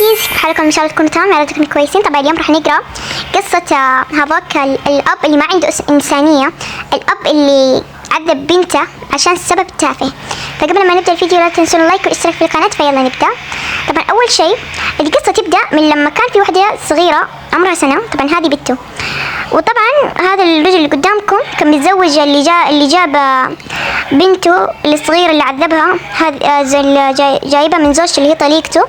بناتي، كيف حالكم؟ ان شاء الله تكونوا تمام، يا رب تكونوا كويسين. طبعا اليوم راح نقرا قصة هذاك الاب اللي ما عنده انسانية، الاب اللي عذب بنته عشان سبب تافه. فقبل ما نبدا الفيديو لا تنسوا اللايك والاشتراك في القناة. فيلا نبدا. طبعا اول شيء القصة تبدا من لما كان في وحدة صغيرة عمرها سنة، طبعا هذه بنته. وطبعا هذا الرجل اللي قدامكم كان متزوج اللي جاب بنته الصغيرة اللي عذبها، هذه جايبها من زوجته اللي هي طليقته.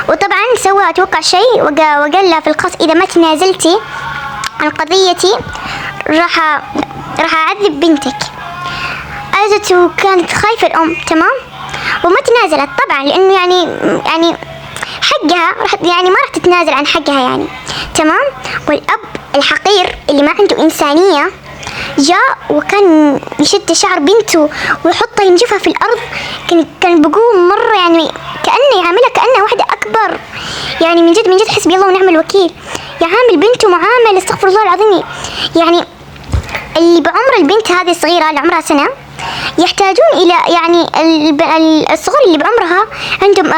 وطبعا سوى اتوقع شيء وقال لها في الخاص اذا ما تنازلتي عن قضيتي راح اعذب بنتك. اجت وكانت خايفة الام، تمام، وما تنازلت طبعا لانه يعني حقها يعني ما راح تتنازل عن حقها يعني، تمام. والاب الحقير اللي ما عنده انسانية جاء وكان يشد شعر بنته ويحطها ينجفها في الارض. كان بقوم مرة يعني كأنه يعاملها كأنها واحدة اكبر، يعني من جد حسبي الله ونعم الوكيل. يعامل بنته معاملة استغفر الله العظيم. يعني اللي بعمر البنت هذه الصغيرة اللي عمرها سنة يحتاجون إلى يعني الصغار اللي بعمرها عندهم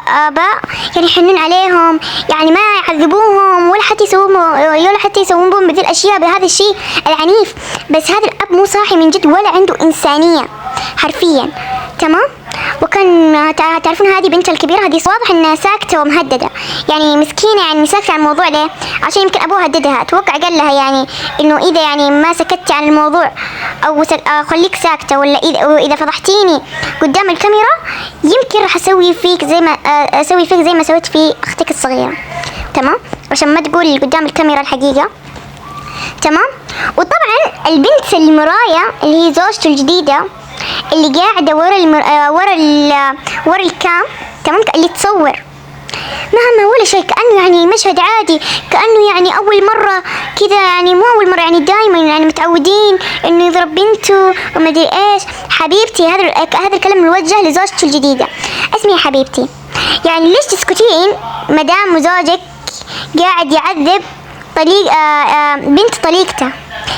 آباء يعني يحنون عليهم، يعني ما يعذبوهم ولا حتى يسوون بهم بذي الأشياء بهذا الشيء العنيف. بس هذا الأب مو صاحي من جد ولا عنده إنسانية حرفيا، تمام. وكان تعرفون هذه بنته الكبيرة هذه واضح انها ساكتة ومهددة، يعني مسكينة، يعني ساكتة عن الموضوع. ليه؟ عشان يمكن ابوها هددها، اتوقع قال لها يعني انه اذا يعني ما سكتتي عن الموضوع او خليك ساكتة، ولا اذا فضحتيني قدام الكاميرا يمكن راح اسوي فيك زي ما سويت في اختك الصغيرة، تمام، عشان ما تقول قدام الكاميرا الحقيقة، تمام. وطبعا البنت المراية اللي هي زوجته الجديدة اللي قاعدة ورا الكام، تمام، اللي تصور مهما ولا شيء، كأنه يعني مشهد عادي، كأنه يعني أول مرة كذا، يعني مو أول مرة، يعني دايما يعني متعودين إنه يضرب بنته وما أدري إيش. حبيبتي هذا الكلام موجه لزوجته الجديدة. اسمي يا حبيبتي، يعني ليش تسكتين مدام زوجك قاعد يعذب بنت طليقته؟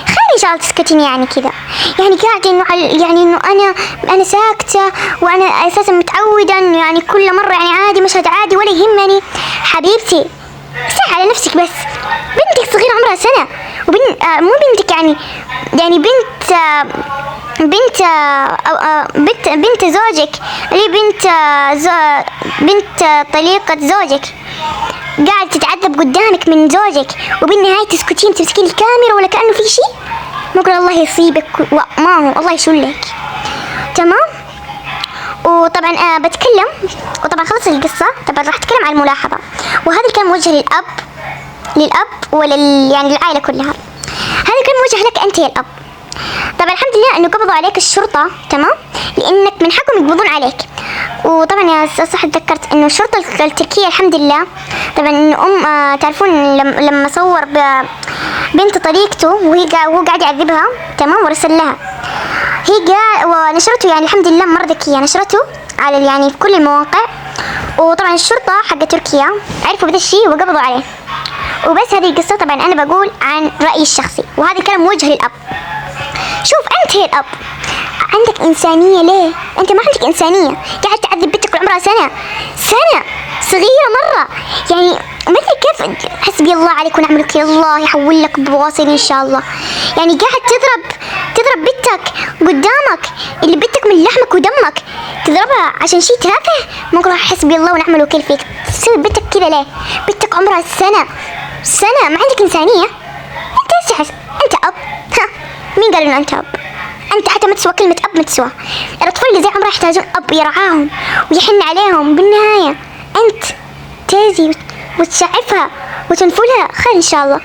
خير ان شاء الله تسكتين يعني كذا، يعني قاعدة انه انا ساكتة وانا اساسا متعودة انه يعني كل مرة يعني عادي، مشهد عادي ولا يهمني. حبيبتي ساعة على نفسك بس، بنتك صغيرة عمرها سنة، مو بنتك يعني بنت زوجك اللي بنت طليقة زوجك قاعد تتعذب قدامك من زوجك، وبالنهاية تسكتين تمسكين الكاميرا ولا كأنه في شيء. ممكن الله يصيبك ما هو الله يشلك، تمام. وطبعا بتكلم، وطبعا خلص القصة. طبعا راح اتكلم عن الملاحظة، وهذا الكلام موجه للأب يعني للعائلة كلها. هذا الكلام موجه لك أنت يا الأب. طبعا الحمد لله انه قبضوا عليك الشرطة، تمام، لانك من حقهم يقبضون عليك. وطبعا يا صح تذكرت انه الشرطة التركية الحمد لله، طبعا انه تعرفون لما صور بنت طليقته وهو قاعد يعذبها، تمام، ورسل لها، هي ونشرته، يعني الحمد لله مرة ذكية، نشرته على يعني في كل المواقع. وطبعا الشرطة حق تركيا عرفوا بهذا الشيء وقبضوا عليه. وبس هذه القصة. طبعا انا بقول عن رأيي الشخصي، وهذا الكلام موجه للأب. شوف انت يا الاب عندك انسانية؟ ليه انت ما عندك انسانية؟ قاعد تعذب بنتك وعمرها سنة صغيرة مرة، يعني مثل كيف؟ حسبي الله عليك ونعم الوكيل، الله يحول لك بواصل ان شاء الله. يعني قاعد تضرب بنتك قدامك، اللي بنتك من لحمك ودمك تضربها عشان شيء تافه. ممكن حسبي الله ونعم الوكيل فيك. تسوي بنتك كذا ليه؟ بنتك عمرها سنة ما عندك انسانية. انت اب؟ مين قال انه انت اب؟ انت حتى ما تسوى كلمة اب، ما تسوى. الاطفال اللي زي عمرها يحتاجون اب يرعاهم ويحن عليهم. بالنهاية انت تأذي وتشعفها وتنفلها. خير ان شاء الله.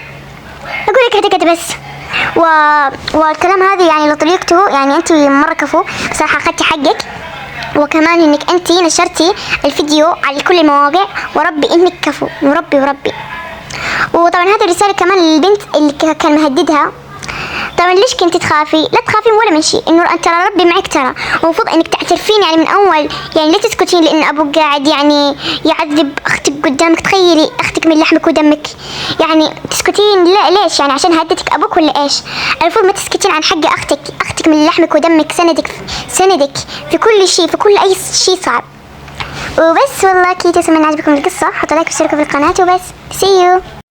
اقول لك كده بس. والكلام هذا يعني لطريقته، يعني انت مرة كفو بصراحة، اخذتي حقك. وكمان انك انت نشرتي الفيديو على كل المواقع، وربي انك كفو، وربي. وطبعا هذه الرسالة كمان للبنت اللي كان مهددها. طبعا ليش كنت تخافي؟ لا تخافين ولا من شيء، انه ترى ربي معك، ترى المفروض انك تعترفين يعني من اول، يعني لا تسكتين لان ابوك قاعد يعني يعذب اختك قدامك. تخيلي اختك من لحمك ودمك، يعني تسكتين؟ لا ليش؟ يعني عشان هددك ابوك ولا ايش؟ المفروض ما تسكتين عن حق اختك من لحمك ودمك، سندك في كل شيء، في كل اي شيء صعب. وبس والله كي تسمى ان عجبكم القصة حطوا لايك واشتركوا في القناة وبس. see you.